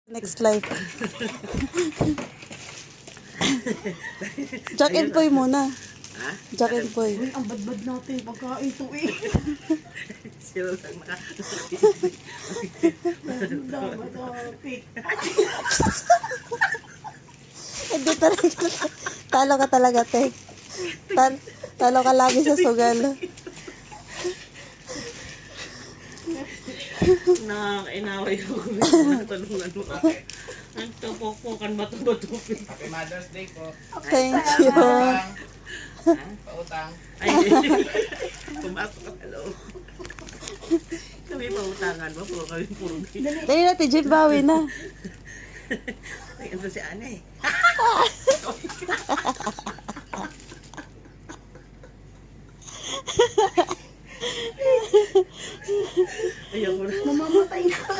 Next life. Jack and Poy muna. Ha? Jack and Poy. Uy, ang badbad natin. Pagkain to eh. Sino lang naka... Dapat topic. Hindi talaga. Talo ka talaga, Tek. Talo ka lagi sa sugal. Nakakainaway ako. Tulungan mo ako. Ang tupok-pukan bato-bato. Happy Mother's Day po. Thank you. Pautang. Ay, pumasok ka sa loob. Kami pautangan mo. Puro Dali natin, Jim, bawi na. Ay, ando si Ana eh. Ayaw ko na. Mamamatay ka.